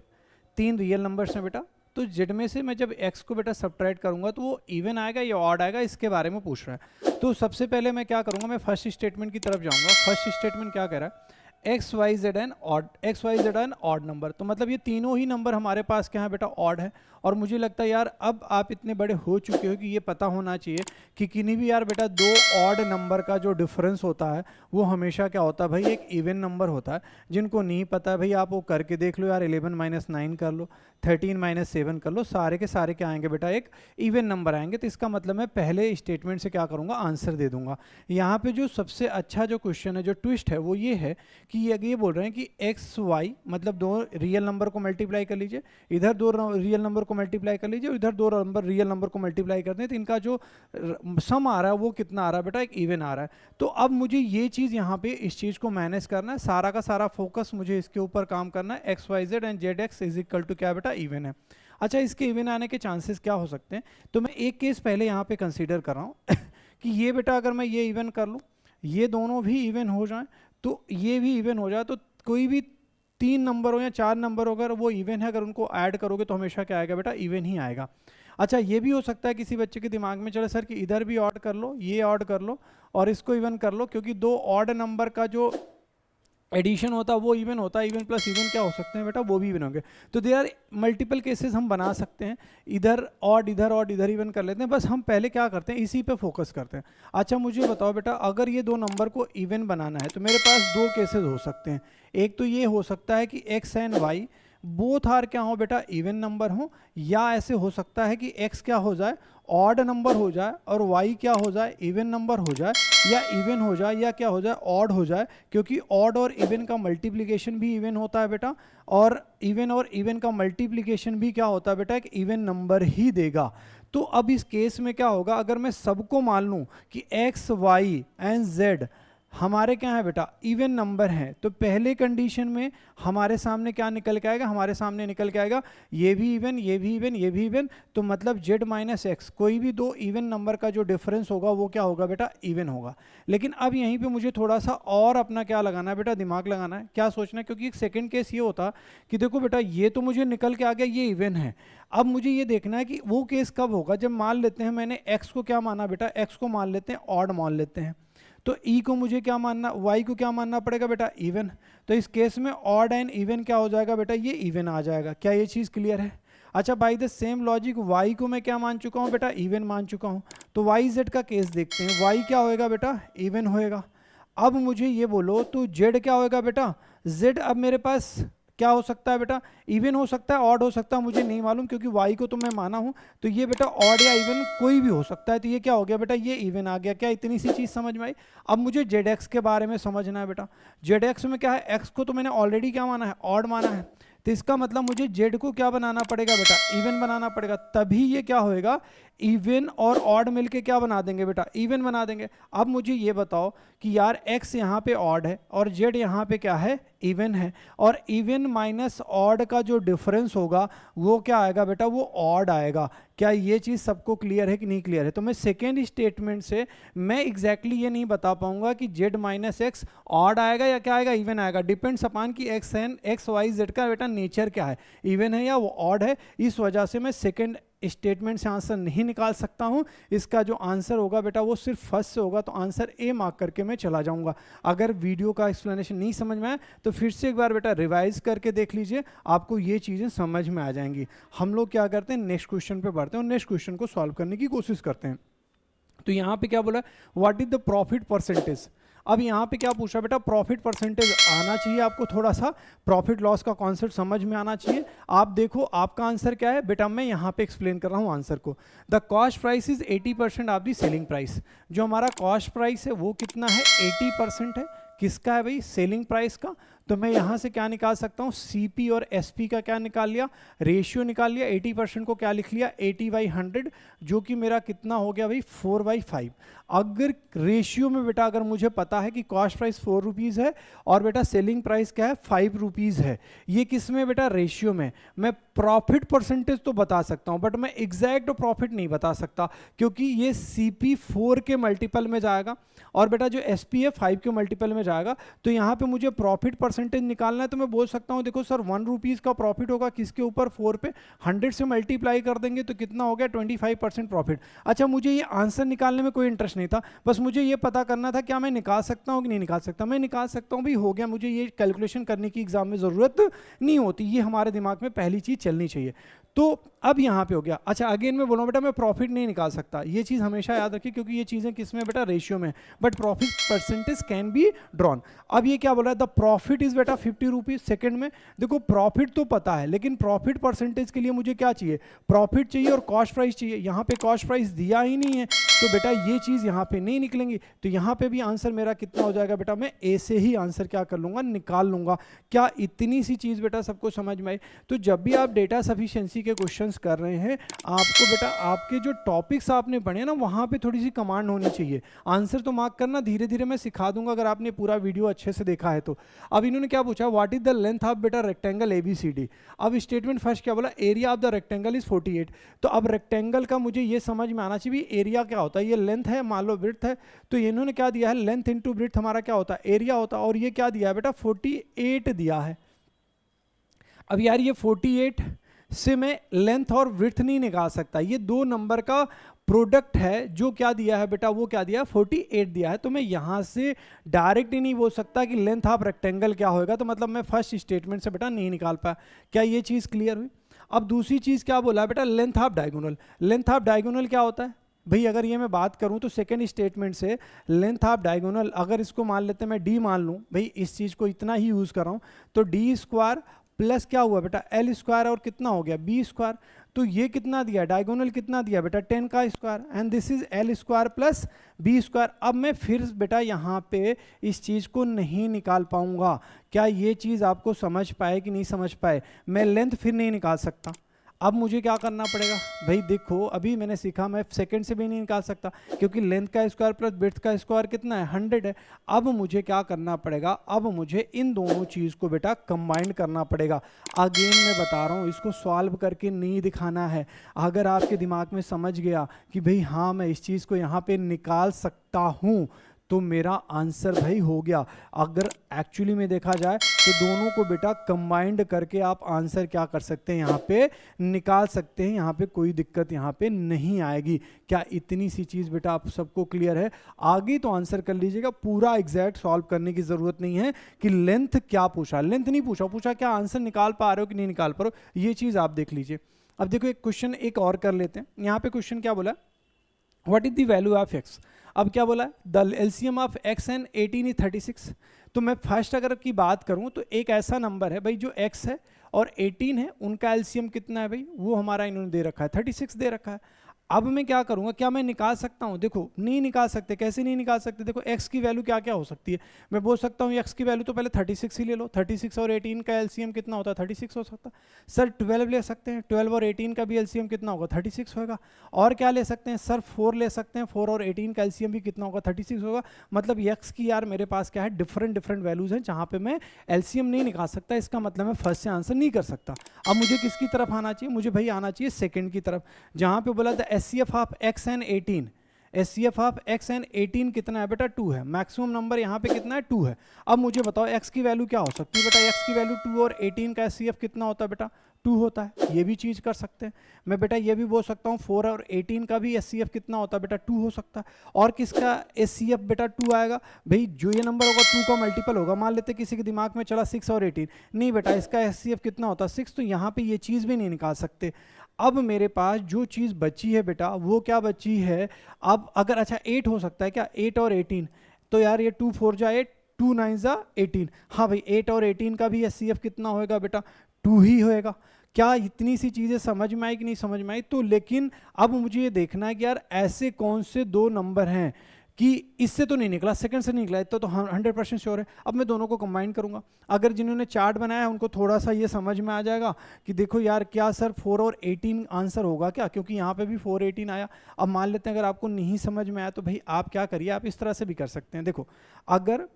तीन रियल नंबर्स हैं बेटा, तो जेड में से मैं जब x को बेटा सब्ट्रैक्ट करूंगा तो वो इवन आएगा या ऑड आएगा, इसके बारे में पूछ रहा है। तो सबसे पहले मैं क्या करूंगा, मैं फर्स्ट स्टेटमेंट की तरफ जाऊंगा। फर्स्ट स्टेटमेंट क्या कह रहा है, X Y Z an odd number. तो मतलब ये तीनों ही नंबर हमारे पास क्या है बेटा, ऑड है। और मुझे लगता है यार अब आप इतने बड़े हो चुके हो कि ये पता होना चाहिए कि किन्हीं भी यार बेटा दो ऑड नंबर का जो डिफरेंस होता है वो हमेशा क्या होता है भाई, एक इवन नंबर होता है। जिनको नहीं पता है भाई आप वो करके देख लो यार, 11 - 9 कर लो, 13 - 7 कर लो, सारे के सारे क्या आएंगे बेटा, एक इवन नंबर आएंगे। तो इसका मतलब मैं पहले स्टेटमेंट से क्या करूँगा, आंसर दे दूंगा। यहाँ पे जो सबसे अच्छा जो क्वेश्चन है, जो ट्विस्ट है वो ये है कि ये बोल रहे हैं कि एक्स वाई मतलब दो रियल नंबर को मल्टीप्लाई कर लीजिए, इधर दो रियल नंबर को मल्टीप्लाई कर लीजिए और इधर दो रियल नंबर को मल्टीप्लाई कर दें, तो इनका जो सम आ रहा है वो कितना आ रहा है बेटा, एक इवन आ रहा है। तो अब मुझे ये चीज़ यहाँ पे इस चीज़ को मैनेज करना है, सारा का सारा फोकस मुझे इसके ऊपर काम करना है। X Y Z and Z X is equal to क्या बेटा, इवन है। अच्छा इसके इवन आने के चांसेस क्या हो सकते हैं, तो मैं एक केस पहले यहाँ पे कंसीडर कर रहा हूँ कि ये बेटा अगर मैं ये इवन कर लूँ, ये दोनों भी इवन हो जाएं, तो ये भी इवन हो जाए, तो कोई भी तीन नंबर हो या चार नंबर हो अगर वो इवन है, अगर उनको ऐड करोगे तो हमेशा क्या आएगा बेटा, इवन ही आएगा। अच्छा ये भी हो सकता है किसी बच्चे के दिमाग में चले सर कि इधर भी ऑड कर लो, ये ऑड कर लो और इसको इवन कर लो, क्योंकि दो ऑड नंबर का जो एडिशन होता है वो इवन होता है, इवन प्लस इवन क्या हो सकते हैं बेटा, वो भी इवन होंगे। तो दे आर मल्टीपल केसेस हम बना सकते हैं, इधर ऑड इधर इवन कर लेते हैं। बस हम पहले क्या करते हैं, इसी पे फोकस करते हैं। अच्छा मुझे बताओ बेटा, अगर ये दो नंबर को इवन बनाना है तो मेरे पास दो केसेस हो सकते हैं। एक तो ये हो सकता है कि X and Y both are क्या हो बेटा, इवन नंबर हो, या ऐसे हो सकता है कि एक्स क्या हो जाए, ऑड नंबर हो जाए और वाई क्या हो जाए, इवन नंबर हो जाए, या इवन हो जाए या क्या हो जाए, ऑड हो जाए। क्योंकि ऑड और इवन का मल्टीप्लिकेशन भी इवन होता है बेटा, और इवन का मल्टीप्लिकेशन भी क्या होता है बेटा, एक इवन नंबर ही देगा। तो अब इस केस में क्या होगा, अगर मैं सबको मान लूं कि एक्स वाई एंड जेड हमारे क्या है बेटा, इवन नंबर हैं, तो पहले कंडीशन में हमारे सामने क्या निकल के आएगा, हमारे सामने निकल के आएगा ये भी इवन, ये भी इवन, ये भी इवन। तो मतलब z माइनस एक्स कोई भी दो इवन नंबर का जो डिफरेंस होगा वो क्या होगा बेटा, इवन होगा। लेकिन अब यहीं पे मुझे थोड़ा सा और अपना क्या लगाना है बेटा, दिमाग लगाना है, क्या सोचना है, क्योंकि एक सेकेंड केस ये होता कि देखो बेटा ये तो मुझे निकल के आ गया ये इवन है। अब मुझे ये देखना है कि वो केस कब होगा, जब मान लेते हैं मैंने x को क्या माना बेटा, x को मान लेते हैं ऑड मान लेते हैं, तो e को मुझे क्या मानना, y को क्या मानना पड़ेगा बेटा, इवन। तो इस केस में ऑड एंड इवन क्या हो जाएगा बेटा, ये इवन आ जाएगा। क्या ये चीज़ क्लियर है? अच्छा by the same logic y को मैं क्या मान चुका हूँ बेटा, इवन मान चुका हूँ। तो y z का केस देखते हैं, y क्या होएगा बेटा, इवन होएगा। अब मुझे ये बोलो तो z क्या होएगा बेटा, z अब मेरे पास क्या हो सकता है बेटा, इवन हो सकता है, ऑड हो सकता है, मुझे नहीं मालूम, क्योंकि y को तो मैं माना हूं। तो ये बेटा ऑड या इवन कोई भी हो सकता है। तो ये क्या हो गया बेटा, ये इवन आ गया। क्या इतनी सी चीज समझ में आई? अब मुझे जेड के बारे में समझना है बेटा। जेड में क्या है, एक्स को तो मैंने ऑलरेडी क्या माना है, ऑड माना है। तो इसका मतलब मुझे जेड को क्या बनाना पड़ेगा बेटा, इवन बनाना पड़ेगा, तभी ये क्या होएगा, इवन और ऑड मिलके क्या बना देंगे बेटा, इवन बना देंगे। अब मुझे ये बताओ कि यार x यहाँ पे ऑड है और z यहाँ पे क्या है, इवन है, और इवन माइनस ऑड का जो डिफरेंस होगा वो क्या आएगा बेटा, वो ऑड आएगा। क्या ये चीज़ सबको क्लियर है कि नहीं क्लियर है? तो मैं सेकेंड स्टेटमेंट से मैं एग्जैक्टली ये नहीं बता पाऊंगा कि z माइनस एक्स ऑड आएगा या क्या आएगा, इवन आएगा। डिपेंड्स अपॉन कि एक्स वाई जेड का बेटा नेचर क्या है, इवन है या वो ऑड है। इस वजह से मैं सेकेंड स्टेटमेंट से आंसर नहीं निकाल सकता हूं। इसका जो आंसर होगा बेटा वो सिर्फ फर्स्ट से होगा, तो आंसर ए मार्क करके मैं चला जाऊंगा। अगर वीडियो का एक्सप्लेनेशन नहीं समझ में आए तो फिर से एक बार बेटा रिवाइज करके देख लीजिए, आपको ये चीज़ें समझ में आ जाएंगी। हम लोग क्या करते हैं, नेक्स्ट क्वेश्चन पे बढ़ते हैं और नेक्स्ट क्वेश्चन को सॉल्व करने की कोशिश करते हैं। तो यहाँ पे क्या बोला, what is the profit percentage. अब यहाँ पे क्या पूछा बेटा, प्रॉफिट परसेंटेज आना चाहिए आपको, थोड़ा सा प्रॉफिट लॉस का कॉन्सेप्ट समझ में आना चाहिए। आप देखो आपका आंसर क्या है बेटा, मैं यहाँ पे एक्सप्लेन कर रहा हूँ आंसर को। The cost price is 80% of the selling price. जो हमारा कॉस्ट प्राइस है वो कितना है, 80% है। किसका है भाई, सेलिंग प्राइस का। तो मैं यहाँ से क्या निकाल सकता हूँ, CP और SP का क्या निकाल लिया, रेशियो निकाल लिया। 80% को क्या लिख लिया, 80/100, जो कि मेरा कितना हो गया भाई, 4/5। अगर रेशियो में बेटा अगर मुझे पता है कि कॉस्ट प्राइस 4 रुपीज़ है और बेटा सेलिंग प्राइस क्या है, 5 रुपीज़ है, ये किस में बेटा, रेशियो में। मैं प्रॉफिट परसेंटेज तो बता सकता हूँ बट मैं एग्जैक्ट प्रॉफिट नहीं बता सकता, क्योंकि ये CP 4 के मल्टीपल में जाएगा और बेटा जो SP है 5 के मल्टीपल में जाएगा। तो यहाँ पे मुझे प्रॉफिट परसेंटेज निकालना है, तो मैं बोल सकता हूँ देखो सर 1 रुपीज़ का प्रॉफिट होगा किसके ऊपर, 4 पे। 100 से मल्टीप्लाई कर देंगे तो कितना हो गया, 25% प्रॉफिट। अच्छा, मुझे ये आंसर निकालने में कोई इंटरेस्ट नहीं था, बस मुझे ये पता करना था क्या मैं निकाल सकता हूँ कि नहीं निकाल सकता। मैं निकाल सकता हूँ भी, हो गया। मुझे ये कैलकुलेशन करने की एग्जाम में ज़रूरत नहीं होती, ये हमारे दिमाग में पहली चीज़ चलनी चाहिए। तो अब यहाँ पे हो गया। अच्छा, अगेन मैं बोलूँ बेटा मैं प्रॉफिट नहीं निकाल सकता, ये चीज़ हमेशा याद रखिए, क्योंकि ये चीज़ें किस में बेटा, रेशियो में। But profit percentage can be drawn. अब ये क्या बोल रहा है, द प्रॉफिट इज बेटा 50 रुपीज़ सेकेंड में। देखो प्रॉफिट तो पता है, लेकिन प्रॉफिट परसेंटेज के लिए मुझे क्या चाहिए, प्रॉफिट चाहिए और कॉस्ट प्राइस चाहिए। यहाँ पे कॉस्ट प्राइस दिया ही नहीं है, तो बेटा ये चीज़ यहाँ पे नहीं निकलेंगी। तो यहाँ पे भी आंसर मेरा कितना हो जाएगा बेटा, मैं ए से ही आंसर क्या कर लूँगा, निकाल लूँगा। क्या इतनी सी चीज़ बेटा सबको समझ में आई। तो जब भी आप डेटा सफिशिएंसी के क्वेश्चंस कर रहे हैं, आपको बेटा आपके जो टॉपिक्स आपने पढ़े ना, वहाँ पे थोड़ी सी कमांड होनी चाहिए। आंसर तो मार्क करना धीरे धीरे मैं सिखा दूंगा अगर आपने पूरा वीडियो अच्छे से देखा है तो। अब इन्होंने क्या पूछा, what is the length of बेटा रेक्टेंगल ABCD। अब स्टेटमेंट फर्स्ट क्या बोला, area of the rectangle is 48। तो अब रेक्टेंगल का मुझे ये समझ में आना चाहिए एरिया क्या होता है। ये लेंथ है, मान लो ब्रेड्थ है, तो इन्होंने क्या दिया है, लेंथ इंटू ब्रेड्थ हमारा क्या होता है, एरिया होता है। और ये क्या दिया है बेटा, 48 दिया है। अब यार ये 48 से मैं लेंथ और विड्थ नहीं निकाल सकता, ये दो नंबर का प्रोडक्ट है। जो क्या दिया है बेटा, वो क्या दिया है, 48 दिया है। तो मैं यहाँ से डायरेक्ट ही नहीं बोल सकता कि लेंथ ऑफ रेक्टेंगल क्या होएगा, तो मतलब मैं फर्स्ट स्टेटमेंट से बेटा नहीं निकाल पाया। क्या ये चीज़ क्लियर हुई। अब दूसरी चीज़ क्या बोला है बेटा, length of diagonal. Length of diagonal क्या होता है भाई, अगर ये मैं बात करूं तो सेकेंड स्टेटमेंट से लेंथ ऑफ डायगोनल, अगर इसको मान लेते हैं मैं D मान लूं, भाई इस चीज़ को इतना ही यूज़ कर रहा हूं, तो D² प्लस क्या हुआ बेटा, L² और कितना हो गया, B²। तो ये कितना दिया, डायगोनल कितना दिया बेटा, 10 का square, and this is L² plus B²। अब मैं फिर बेटा यहाँ पे इस चीज़ को नहीं निकाल पाऊंगा। क्या ये चीज़ आपको समझ पाए कि नहीं समझ पाए। मैं लेंथ फिर नहीं निकाल सकता। अब मुझे क्या करना पड़ेगा भाई, देखो अभी मैंने सीखा मैं सेकंड से भी नहीं निकाल सकता, क्योंकि लेंथ का स्क्वायर प्लस ब्रेड्थ का स्क्वायर कितना है, 100 है। अब मुझे क्या करना पड़ेगा, अब मुझे इन दोनों चीज़ को बेटा कंबाइन करना पड़ेगा। अगेन मैं बता रहा हूँ, इसको सॉल्व करके नहीं दिखाना है। अगर आपके दिमाग में समझ गया कि भाई हाँ मैं इस चीज़ को यहाँ पे निकाल सकता हूँ, तो मेरा आंसर भाई हो गया। अगर एक्चुअली में देखा जाए तो दोनों को बेटा कंबाइंड करके आप आंसर क्या कर सकते हैं, यहाँ पे निकाल सकते हैं। यहाँ पे कोई दिक्कत यहाँ पे नहीं आएगी। क्या इतनी सी चीज़ बेटा आप सबको क्लियर है। आगे तो आंसर कर लीजिएगा, पूरा एग्जैक्ट सॉल्व करने की ज़रूरत नहीं है कि लेंथ क्या पूछा, लेंथ नहीं पूछा, पूछा क्या आंसर निकाल पा रहे हो कि नहीं निकाल पा रहे हो, ये चीज़ आप देख लीजिए। अब देखो एक क्वेश्चन एक और कर लेते हैं। यहाँ पे क्वेश्चन क्या बोला, what is the value of x। अब क्या बोला, the LCM of x and 18 is 36। तो मैं फर्स्ट अगर की बात करूं तो एक ऐसा नंबर है भाई जो x है और 18 है, उनका एलसीएम कितना है भाई, वो हमारा इन्होंने दे रखा है 36 दे रखा है। अब मैं क्या करूंगा, क्या मैं निकाल सकता हूं, देखो नहीं निकाल सकते। कैसे नहीं निकाल सकते, देखो x की वैल्यू क्या क्या हो सकती है। मैं बोल सकता हूं x की वैल्यू तो पहले 36 ही ले लो, 36 और 18 का एलसीएम कितना होता है, 36 हो सकता है। सर 12 ले सकते हैं, 12 और 18 का भी एलसीएम कितना होगा, 36 होगा। और क्या ले सकते हैं सर, 4 ले सकते हैं, 4 और 18 का एलसीएम भी कितना होगा, 36 होगा। मतलब x की यार मेरे पास क्या है, डिफरेंट वैल्यूज हैं जहां पे मैं एलसीएम नहीं निकाल सकता। इसका मतलब मैं फर्स्ट से आंसर नहीं कर सकता। अब मुझे किसकी तरफ आना चाहिए, मुझे भाई आना चाहिए सेकंड की तरफ, जहां पे बोला the HCF of x and 18। HCF of x and 18 कितना है बेटा, 2 है। मैक्सिमम नंबर यहाँ पे कितना है, 2 है। अब मुझे बताओ x की वैल्यू क्या हो सकती है बेटा, x की वैल्यू 2 और 18 का एचसीएफ कितना होता है बेटा, 2 होता है, ये भी चीज़ कर सकते हैं। मैं बेटा ये भी बोल सकता हूँ 4 और 18 का भी एचसीएफ कितना होता है बेटा 2 हो सकता है। और किसका एचसीएफ बेटा 2 आएगा भाई, जो ये नंबर होगा 2 का मल्टीपल होगा। मान लेते किसी के दिमाग में चला 6 और 18, नहीं बेटा इसका एचसीएफ कितना होता है 6, तो यहाँ पे ये चीज़ भी नहीं निकाल सकते। अब मेरे पास जो चीज़ बची है बेटा वो क्या बची है, अब अगर अच्छा 8 हो सकता है क्या, 8 और 18, तो यार ये 2 4 जा 8, 2 9 जा 18। हाँ भाई 8 और 18 का भी एचसीएफ कितना होएगा बेटा 2 ही होएगा। क्या इतनी सी चीज़ें समझ में आई कि नहीं समझ में आई? तो लेकिन अब मुझे ये देखना है कि यार ऐसे कौन से दो नंबर हैं कि इससे तो नहीं निकला, सेकंड से नहीं निकला, इतना तो 100% श्योर है। अब मैं दोनों को कंबाइन करूंगा। अगर जिन्होंने चार्ट बनाया है उनको थोड़ा सा ये समझ में आ जाएगा कि देखो यार क्या सर 4 और 18 आंसर होगा क्या, क्योंकि यहाँ पे भी 4 18 आया। अब मान लेते हैं अगर आपको नहीं समझ में आया तो भाई आप क्या करिए, आप इस तरह से भी कर सकते हैं। देखो अगर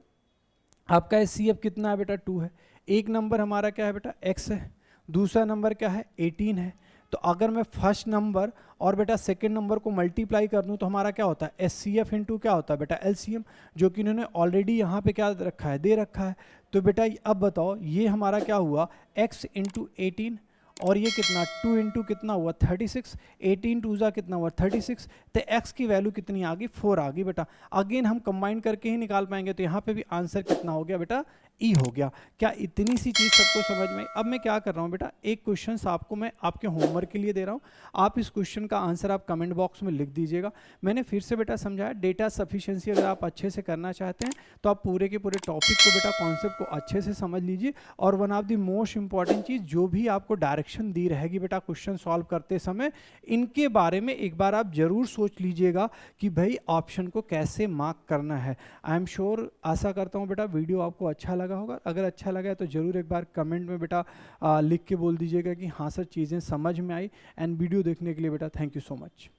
आपका एचसीएफ कितना है बेटा 2 है, एक नंबर हमारा क्या है बेटा x है, दूसरा नंबर क्या है 18 है। तो अगर मैं फर्स्ट नंबर और बेटा सेकंड नंबर को मल्टीप्लाई कर दूं तो हमारा क्या होता है एचसीएफ इनटू क्या होता है बेटा एलसीएम, जो कि इन्होंने ऑलरेडी यहाँ पे क्या रखा है, दे रखा है। तो बेटा अब बताओ ये हमारा क्या हुआ x इंटू 18, और ये कितना 2 इंटू कितना हुआ 36, 18 2 जा कितना हुआ 36, तो x की वैल्यू कितनी आ गई 4 आ गई बेटा। अगेन हम कंबाइन करके ही निकाल पाएंगे, तो यहाँ पे भी आंसर कितना हो गया बेटा ई हो गया। क्या इतनी सी चीज़ सबको समझ में? अब मैं क्या कर रहा हूँ बेटा, एक क्वेश्चन आपको मैं आपके होमवर्क के लिए दे रहा हूँ, आप इस क्वेश्चन का आंसर आप कमेंट बॉक्स में लिख दीजिएगा। मैंने फिर से बेटा समझाया, डेटा सफिशिएंसी अगर आप अच्छे से करना चाहते हैं तो आप पूरे के पूरे टॉपिक को बेटा कॉन्सेप्ट को अच्छे से समझ लीजिए। और one of the most important चीज़, जो भी आपको डायरेक्शन दी रहेगी बेटा क्वेश्चन सॉल्व करते समय, इनके बारे में एक बार आप जरूर सोच लीजिएगा कि भाई ऑप्शन को कैसे मार्क करना है। आई एम श्योर, आशा करता हूँ बेटा वीडियो आपको अच्छा लगा होगा। अगर अच्छा लगा है तो जरूर एक बार कमेंट में बेटा लिख के बोल दीजिएगा कि हाँ सर चीज़ें समझ में आई। एंड वीडियो देखने के लिए बेटा थैंक यू सो मच।